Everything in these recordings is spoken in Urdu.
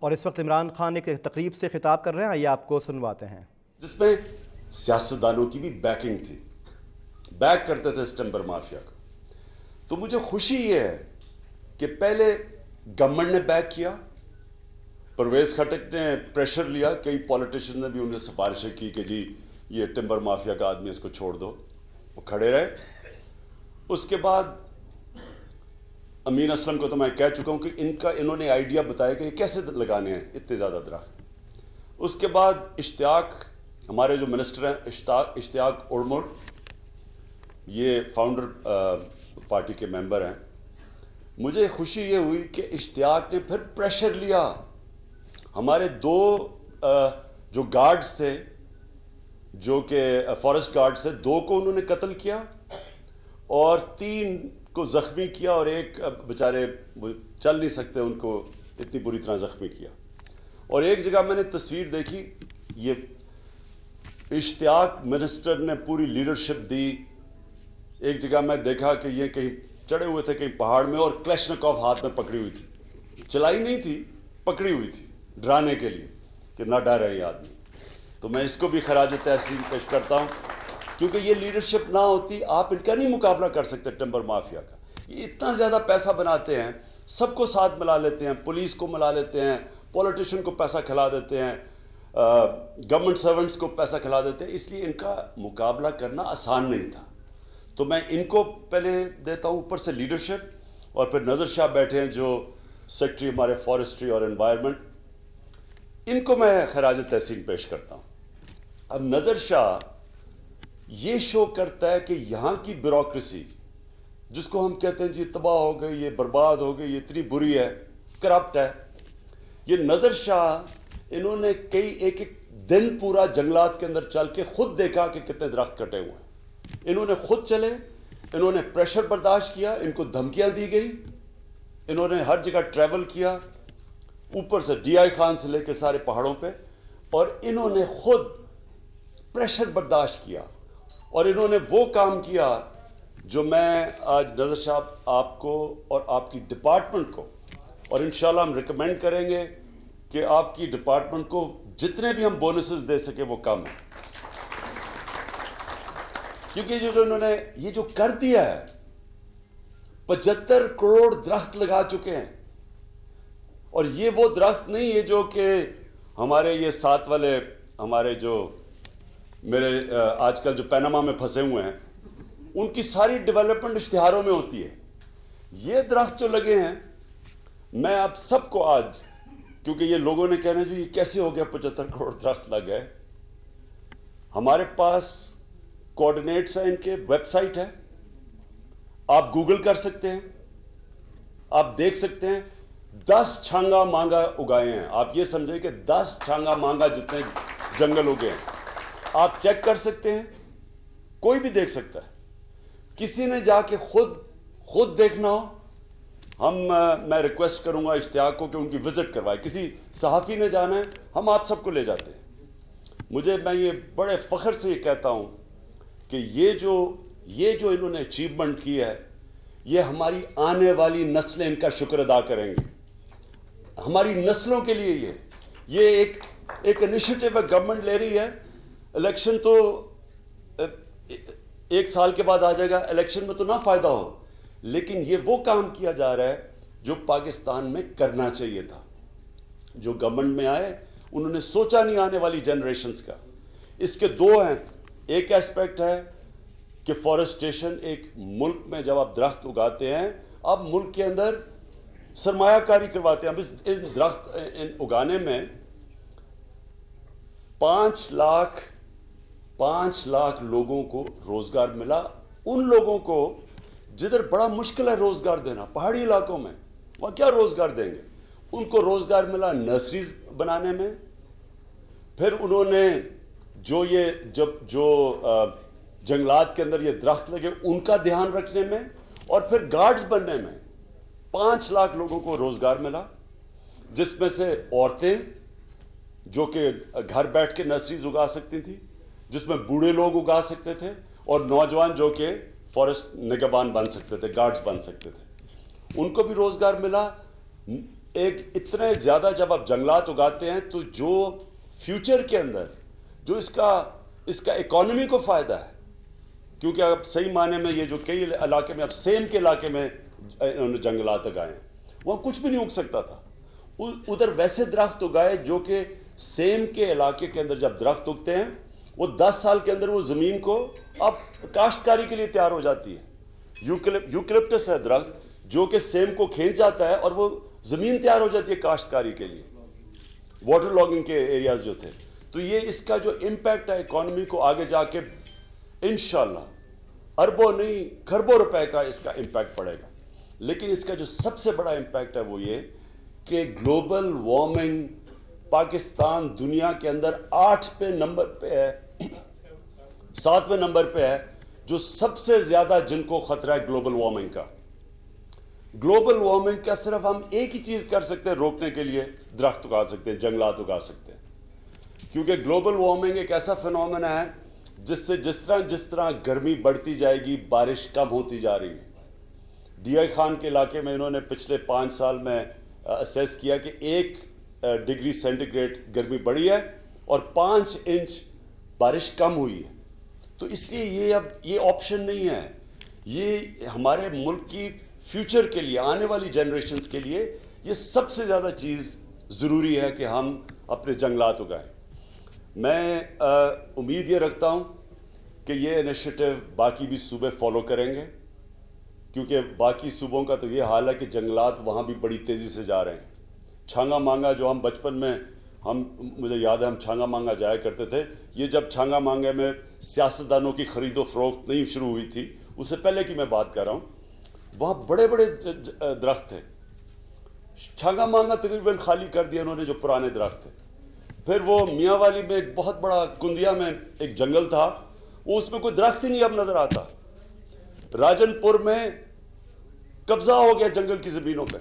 اور اس وقت عمران خان ایک تقریب سے خطاب کر رہے ہیں، یہ آپ کو سنواتے ہیں، جس میں سیاستدانوں کی بھی بیکنگ تھی، بیک کرتے تھے اس ٹمبر مافیا کو. تو مجھے خوشی یہ ہے کہ پہلے گورنمنٹ نے بیک کیا، پرویز خٹک نے پریشر لیا، کئی پولیٹیشین نے بھی انہیں سفارشیں کی کہ جی یہ ٹمبر مافیا کا آدمی اس کو چھوڑ دو، وہ کھڑے رہے. اس کے بعد امین اسلم کو تو میں کہہ چکا ہوں کہ انہوں نے آئیڈیا بتایا کہ یہ کیسے لگانے ہیں اتنے زیادہ درخت. اس کے بعد اشتیاق، ہمارے جو منسٹر ہیں اشتیاق اڑمڑ، یہ فاؤنڈر پارٹی کے ممبر ہیں. مجھے خوشی یہ ہوئی کہ اشتیاق نے پھر پریشر لیا. ہمارے دو جو گارڈز تھے، جو کہ فارسٹ گارڈز تھے، 2 کو انہوں نے قتل کیا اور 3 کو زخمی کیا، اور ایک بیچارے وہ چل نہیں سکتے، ان کو اتنی بری طرح زخمی کیا. اور ایک جگہ میں نے تصویر دیکھی، یہ اشتیاق منسٹر نے پوری لیڈرشپ دی. ایک جگہ میں دیکھا کہ یہ کہیں چڑھے ہوئے تھے کہیں پہاڑ میں، اور کلیشنکوف ہاتھ میں پکڑی ہوئی تھی، چلائی نہیں تھی، پکڑی ہوئی تھی ڈرانے کے لیے کہ نہ ڈرے یہ آدمی. تو میں اس کو بھی خراج تحسین پیش کرتا ہوں، کیونکہ یہ لیڈرشپ نہ ہوتی، آپ ان کا نہیں مقابلہ کر سکتے ٹمبر مافیا کا. یہ اتنا زیادہ پیسہ بناتے ہیں، سب کو ساتھ ملا لیتے ہیں، پولیس کو ملا لیتے ہیں، پولیٹیشین کو پیسہ کھلا دیتے ہیں، گورنمنٹ سرونٹس کو پیسہ کھلا دیتے ہیں، اس لیے ان کا مقابلہ کرنا آسان نہیں تھا. تو میں ان کو پہلے دیتا ہوں، اوپر سے لیڈرشپ، اور پھر نظر شاہ بیٹھے ہیں جو سیکرٹری ہمارے فارسٹری اور انوائرمنٹ، ان کو میں خراج تحسین پیش کرتا ہوں. اب نظر شاہ یہ شو کرتا ہے کہ یہاں کی بیوروکریسی، جس کو ہم کہتے ہیں جی تباہ ہو گئی، یہ برباد ہو گئی، یہ اتنی بری ہے، کرپٹ ہے. یہ نظر شاہ انہوں نے ایک دن پورا جنگلات کے اندر چل کے خود دیکھا کہ کتنے درخت کٹے ہوئے ہیں. انہوں نے خود چلے، انہوں نے پریشر برداشت کیا، ان کو دھمکیاں دی گئی، انہوں نے ہر جگہ ٹریول کیا، اوپر سے ڈی آئی خان سے لے کے سارے پہاڑوں پہ، اور انہوں نے خود پریشر برداشت کیا، اور انہوں نے وہ کام کیا جو میں آج نظر شاہ آپ کو اور آپ کی ڈپارٹمنٹ کو، اور انشاءاللہ ہم ریکمینڈ کریں گے کہ آپ کی ڈپارٹمنٹ کو جتنے بھی ہم بونسز دے سکے وہ کم ہیں. کیونکہ جو انہوں نے یہ جو کر دیا ہے، 75 کروڑ درخت لگا چکے ہیں. اور یہ وہ درخت نہیں ہے جو کہ ہمارے یہ ساتھ والے، ہمارے جو میرے آج کل جو پیناما میں پھنسے ہوئے ہیں، ان کی ساری ڈیولپمنٹ اشتہاروں میں ہوتی ہے. یہ درخت جو لگے ہیں، میں آپ سب کو آج، کیونکہ یہ لوگوں نے کہنا جو یہ کیسے ہو گیا 75 کروڑ درخت لگ گئے، ہمارے پاس کوآرڈینیٹس ہیں، ان کے ویب سائٹ ہے، آپ گوگل کر سکتے ہیں، آپ دیکھ سکتے ہیں. 10 چھانگا مانگا اگائے ہیں. آپ یہ سمجھیں کہ 10 چھانگا مانگا جتنے جنگل اگے ہیں، آپ چیک کر سکتے ہیں، کوئی بھی دیکھ سکتا ہے. کسی نے جا کے خود دیکھنا ہو، میں ریکویسٹ کروں گا اشتیاق کو کہ ان کی وزٹ کروائے. کسی صحافی نے جانا ہے، ہم آپ سب کو لے جاتے ہیں. میں یہ بڑے فخر سے یہ کہتا ہوں کہ یہ جو انہوں نے اچیومنٹ کی ہے، یہ ہماری آنے والی نسلیں ان کا شکر ادا کریں گی. ہماری نسلوں کے لیے یہ ایک انیشیٹو ہے، گورنمنٹ لے رہی ہے. الیکشن تو 1 سال کے بعد آ جائے گا، الیکشن میں تو نہ فائدہ ہو، لیکن یہ وہ کام کیا جا رہا ہے جو پاکستان میں کرنا چاہیے تھا. جو گورنمنٹ میں آئے انہوں نے سوچا نہیں آنے والی جنریشنز کا. اس کے 2 ہیں. ایک ایسپیکٹ ہے کہ فارسٹیشن، ایک ملک میں جب آپ درخت اگاتے ہیں، آپ ملک کے اندر سرمایہ کاری کرواتے ہیں. اب اس درخت اگانے میں 5 لاکھ لوگوں کو روزگار ملا. ان لوگوں کو جدھر بڑا مشکل ہے روزگار دینا، پہاڑی علاقوں میں، وہاں کیا روزگار دیں گے؟ ان کو روزگار ملا نرسریز بنانے میں. پھر انہوں نے جو جنگلات کے اندر یہ درخت لگے ان کا دھیان رکھنے میں، اور پھر گارڈز بننے میں 5 لاکھ لوگوں کو روزگار ملا، جس میں سے عورتیں جو کہ گھر بیٹھ کے نرسریز اگا سکتی تھیں، جس میں بوڑھے لوگ اگا سکتے تھے، اور نوجوان جو کہ فارسٹ نگہبان بن سکتے تھے، گارڈز بن سکتے تھے، ان کو بھی روزگار ملا. ایک اتنے زیادہ جب آپ جنگلات اگاتے ہیں تو جو فیوچر کے اندر جو اس کا اکانومی کو فائدہ ہے، کیونکہ اب صحیح معنی میں یہ جو کئی علاقے میں اب سیم کے علاقے میں انہوں نے جنگلات اگائے ہیں، وہاں کچھ بھی نہیں اگ سکتا تھا، ادھر ویسے درخت اگائے جو کہ سیم کے علاقے کے اندر جب درخت اگتے ہیں وہ 10 سال کے اندر وہ زمین کو اب کاشتکاری کے لیے تیار ہو جاتی ہے۔ یوکلپٹس ہے درخت جو کہ سیم کو کھینچ جاتا ہے اور وہ زمین تیار ہو جاتی ہے کاشتکاری کے لیے، واٹر لاگنگ کے ایریاز جو تھے۔ تو یہ اس کا جو امپیکٹ ہے اکانومی کو آگے جا کے انشاءاللہ اربوں نہیں کھربوں روپے کا اس کا امپیکٹ پڑے گا۔ لیکن اس کا جو سب سے بڑا امپیکٹ ہے وہ یہ کہ گلوبل وارمنگ پاکستان دنیا کے اندر 8 نمبر پہ ہے، 7ویں نمبر پہ ہے جو سب سے زیادہ جن کو خطرہ ہے گلوبل وارمنگ کا۔ گلوبل وارمنگ کا صرف ہم ایک ہی چیز کر سکتے ہیں روکنے کے لیے، درخت اگا سکتے ہیں، جنگلات اگا سکتے ہیں، کیونکہ گلوبل وارمنگ ایک ایسا فنومنا ہے جس سے جس طرح گرمی بڑھتی جائے گی بارش کم ہوتی جا رہی ہے۔ ڈی آئی خان کے علاقے میں انہوں نے پچھلے 5 سال میں اسیس کیا کہ 1 ڈگری سینٹی گریڈ گرمی بڑھی ہے اور 5 انچ بارش کم ہوئی ہے۔ تو اس لیے یہ آپشن نہیں ہے، یہ ہمارے ملک کی فیوچر کے لیے، آنے والی جنریشنز کے لیے یہ سب سے زیادہ چیز ضروری ہے کہ ہم اپنے جنگلات اگائیں۔ میں امید یہ رکھتا ہوں کہ یہ انیشیٹو باقی بھی صوبے فالو کریں گے، کیونکہ باقی صوبوں کا تو یہ حال ہے کہ جنگلات وہاں بھی بڑی تیزی سے جا رہے ہیں۔ چھانگا مانگا جو ہم بچپن میں مجھے یاد ہے ہم چھانگا مانگا جایا کرتے تھے، یہ جب چھانگا مانگے میں سیاستدانوں کی خرید و فروخت نہیں شروع ہوئی تھی، اس سے پہلے کی میں بات کر رہا ہوں، وہاں بڑے بڑے درخت تھے۔ چھانگا مانگا تقریباً خالی کر دیا انہوں نے جو پرانے درخت تھے۔ پھر وہ میاں والی میں ایک بہت بڑا کندیا میں ایک جنگل تھا، وہ اس میں کوئی درخت ہی نہیں اب نظر آتا۔ راجن پور میں قبضہ ہو گیا جنگل کی زمینوں پہ۔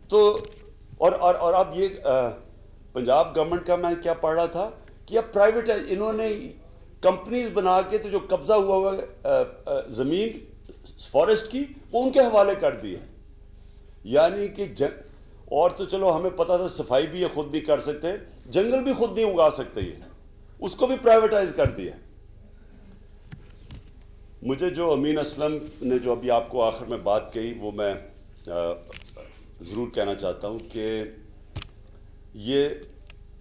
تو اور اب یہ پنجاب گورنمنٹ کا میں کیا پڑھ رہا تھا کہ اب پرائیویٹ انہوں نے کمپنیز بنا کے تو جو قبضہ ہوا زمین فارسٹ کی وہ ان کے حوالے کر دی ہے، یعنی کہ اور تو چلو ہمیں پتہ تھا صفائی بھی یہ خود نہیں کر سکتے، جنگل بھی خود نہیں اگا سکتے، یہ اس کو بھی پرائیویٹائز کر دیا۔ مجھے جو امین اسلم نے جو ابھی آپ کو آخر میں بات کہی وہ میں ضرور کہنا چاہتا ہوں کہ یہ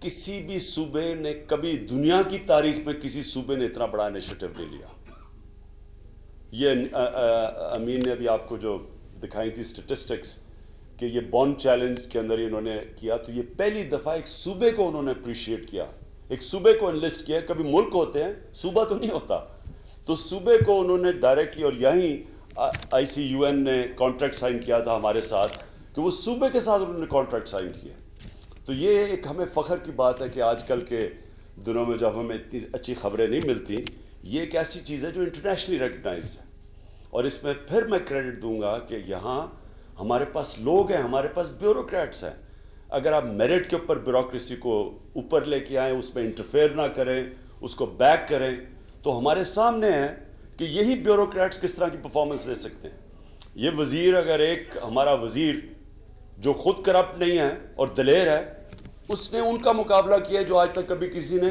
کسی بھی صوبے نے کبھی دنیا کی تاریخ میں کسی صوبے نے اتنا بڑا انیشیٹو نہیں لیا۔ یہ امین نے ابھی آپ کو جو دکھائی تھی سٹیٹسٹکس کہ یہ بون چیلنج کے اندر انہوں نے کیا، تو یہ پہلی دفعہ ایک صوبے کو انہوں نے اپریشیٹ کیا، ایک صوبے کو انلسٹ کیا۔ کبھی ملک ہوتے ہیں، صوبہ تو نہیں ہوتا، تو صوبے کو انہوں نے ڈائریکٹلی، اور یہیں ICUN نے کانٹریکٹ سائن کیا تھا ہمارے ساتھ کہ وہ صوبے کے ساتھ انہوں نے کانٹریکٹ سائن کیا۔ تو یہ ایک ہمیں فخر کی بات ہے کہ آج کل کے دنوں میں جب ہمیں اتنی اچھی خبریں نہیں ملتی، یہ ایک ایسی چیز ہے جو انٹرنیشنلی ریکگنائزڈ ہے۔ اور اس میں پھر میں کریڈٹ دوں گا کہ یہاں ہمارے پاس لوگ ہیں، ہمارے پاس بیوروکریٹس ہیں۔ اگر آپ میرٹ کے اوپر بیوروکریسی کو اوپر لے کے آئیں، اس میں انٹرفیئر نہ کریں، اس کو بیک کریں، تو ہمارے سامنے ہے کہ یہی بیوروکریٹس کس طرح کی پرفارمنس دے سکتے ہیں۔ یہ وزیر، اگر ایک ہمارا وزیر جو خود کرپٹ نہیں ہے اور دلیر ہے، اس نے ان کا مقابلہ کیا جو آج تک کبھی کسی نے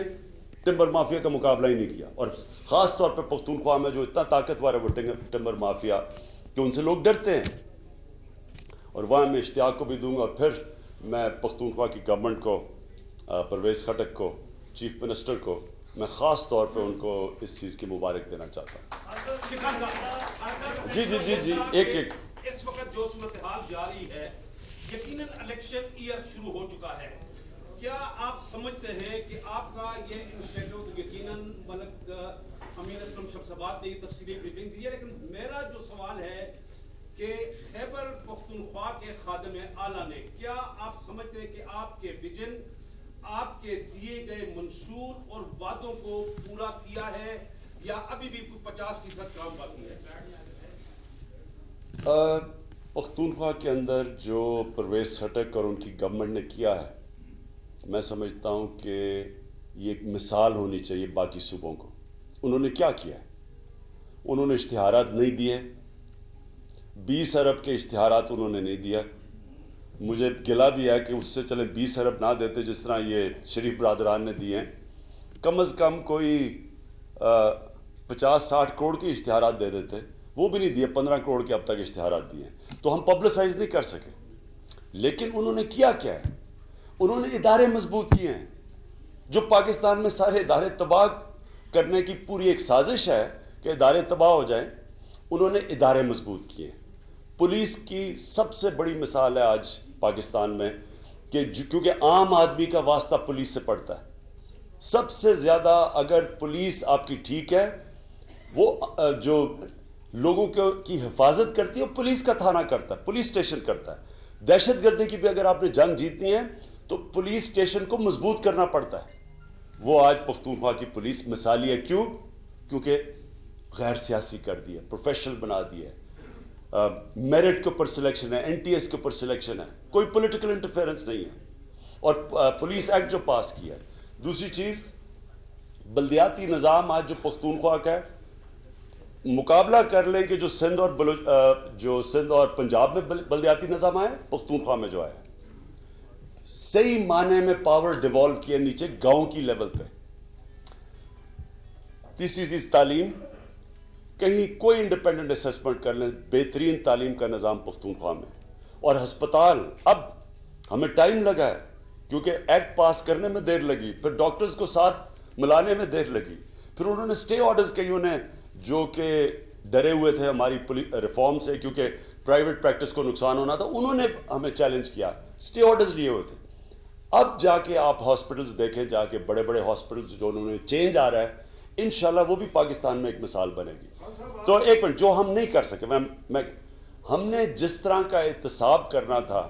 ٹمبر مافیا کا مقابلہ ہی نہیں کیا، اور خاص طور پہ پختونخوا میں جو اتنا طاقتور ہے وہ ٹمبر مافیا کہ ان سے لوگ ڈرتے ہیں۔ اور وہاں میں اشتیاق کو بھی دوں گا، اور پھر میں پختونخوا کی گورنمنٹ کو، پرویز خٹک کو، چیف منسٹر کو، میں خاص طور پہ ان کو اس چیز کی مبارک دینا چاہتا ہوں۔ جی ایک اس وقت جو صورتحال جاری ہے، یقیناً الیکشن ایئر شروع ہو چکا ہے، کیا آپ سمجھتے ہیں کہ آپ کا یہ انیشیٹو یقیناً ملک امین اسلم شمساباد نے یہ تفصیلی بریفنگ دی ہے، لیکن میرا جو سوال ہے کہ خیبر پختونخوا کے خادم اعلیٰ نے، کیا آپ سمجھتے ہیں کہ آپ کے ویژن، آپ کے دیے گئے منشور اور وعدوں کو پورا کیا ہے یا ابھی بھی 50% کام باقی ہے؟ پختونخوا کے اندر جو پرویز خٹک اور ان کی گورنمنٹ نے کیا ہے، میں سمجھتا ہوں کہ یہ ایک مثال ہونی چاہیے باقی صوبوں کو۔ انہوں نے کیا کیا ہے؟ انہوں نے اشتہارات نہیں دیے، 20 ارب کے اشتہارات انہوں نے نہیں دیا، مجھے گلا بھی ہے کہ اس سے چلیں 20 ارب نہ دیتے جس طرح یہ شریف برادران نے دیے ہیں، کم از کم کوئی 50-60 کروڑ کے اشتہارات دے دیتے، وہ بھی نہیں دیے، 15 کروڑ کے اب تک اشتہارات دیے ہیں، تو ہم پبلسائز نہیں کر سکے۔ لیکن انہوں نے کیا ہے، انہوں نے ادارے مضبوط کیے ہیں، جو پاکستان میں سارے ادارے تباہ کرنے کی پوری ایک سازش ہے کہ ادارے تباہ ہو جائیں، انہوں نے ادارے مضبوط کیے ہیں۔ پولیس کی سب سے بڑی مثال ہے آج پاکستان میں کہ کیونکہ عام آدمی کا واسطہ پولیس سے پڑتا ہے، سب سے زیادہ اگر پولیس آپ کی ٹھیک ہے، وہ جو لوگوں کی حفاظت کرتی ہے وہ پولیس کا تھانہ کرتا ہے، پولیس اسٹیشن کرتا ہے۔ دہشت گردی کی بھی اگر آپ نے جنگ جیتنی ہے تو پولیس اسٹیشن کو مضبوط کرنا پڑتا ہے۔ وہ آج پختونخوا کی پولیس مثالی ہے، کیوں؟ کیونکہ غیر سیاسی کر دی ہے، پروفیشنل بنا دی ہے، میرٹ کے اوپر سلیکشن ہے، این ٹی ایس کے اوپر سلیکشن ہے، کوئی پولیٹیکل انٹرفیئرنس نہیں ہے، اور پولیس ایکٹ جو پاس کیا ہے۔ دوسری چیز، بلدیاتی نظام آج جو پختونخوا کا ہے، مقابلہ کر لیں کہ جو سندھ اور پنجاب میں بلدیاتی نظام آئے، پختونخوا میں جو آیا، صحیح معنی میں پاور ڈیوالو کیا نیچے گاؤں کی لیول پہ۔ تیسری چیز، تعلیم، کہیں کوئی انڈیپینڈنٹ اسیسمنٹ کر لیں، بہترین تعلیم کا نظام پختونخوا میں، اور ہسپتال اب ہمیں ٹائم لگا ہے کیونکہ ایکٹ پاس کرنے میں دیر لگی، پھر ڈاکٹرز کو ساتھ ملانے میں دیر لگی، پھر انہوں نے سٹے آرڈرز کئی انہیں جو کہ ڈرے ہوئے تھے ہماری ریفارم سے کیونکہ پرائیویٹ پریکٹس کو نقصان ہونا تھا، انہوں نے ہمیں چیلنج کیا، سٹے آرڈرز لیے ہوئے تھے۔ اب جا کے آپ ہاسپٹلز دیکھیں، جا کے بڑے بڑے ہاسپٹلز جو انہوں نے چینج آ رہا ہے، انشاءاللہ وہ بھی پاکستان میں ایک مثال بنے گی۔ تو ایک منٹ، جو ہم نہیں کر سکے، ہم نے جس طرح کا احتساب کرنا تھا،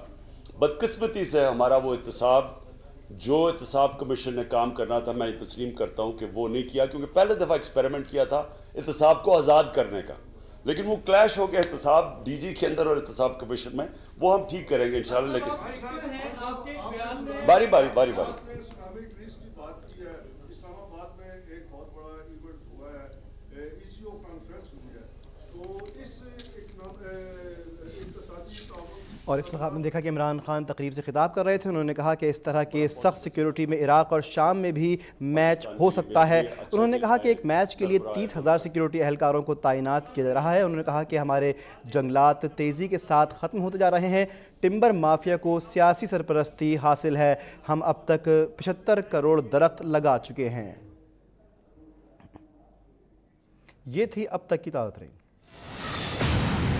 بدقسمتی سے ہمارا وہ احتساب جو احتساب کمیشن نے کام کرنا تھا، میں یہ تسلیم کرتا ہوں کہ وہ نہیں کیا، کیونکہ پہلے دفعہ ایکسپیریمنٹ کیا تھا احتساب کو آزاد کرنے کا، لیکن وہ کلیش ہو گیا احتساب ڈی جی کے اندر اور احتساب کمیشن میں، وہ ہم ٹھیک کریں گے انشاءاللہ۔ لیکن باری باری باری باری اور اس وقت آپ نے دیکھا کہ عمران خان تقریب سے خطاب کر رہے تھے، انہوں نے کہا کہ اس طرح کے سخت سیکیورٹی میں عراق اور شام میں بھی میچ ہو سکتا ہے۔ انہوں نے کہا کہ ایک میچ کے لیے 30,000 سیکیورٹی اہلکاروں کو تعینات کیا جا رہا ہے۔ انہوں نے کہا کہ ہمارے جنگلات تیزی کے ساتھ ختم ہوتے جا رہے ہیں، ٹمبر مافیا کو سیاسی سرپرستی حاصل ہے، ہم اب تک 75 کروڑ درخت لگا چکے ہیں۔ یہ تھی اب تک کی تازہ ترین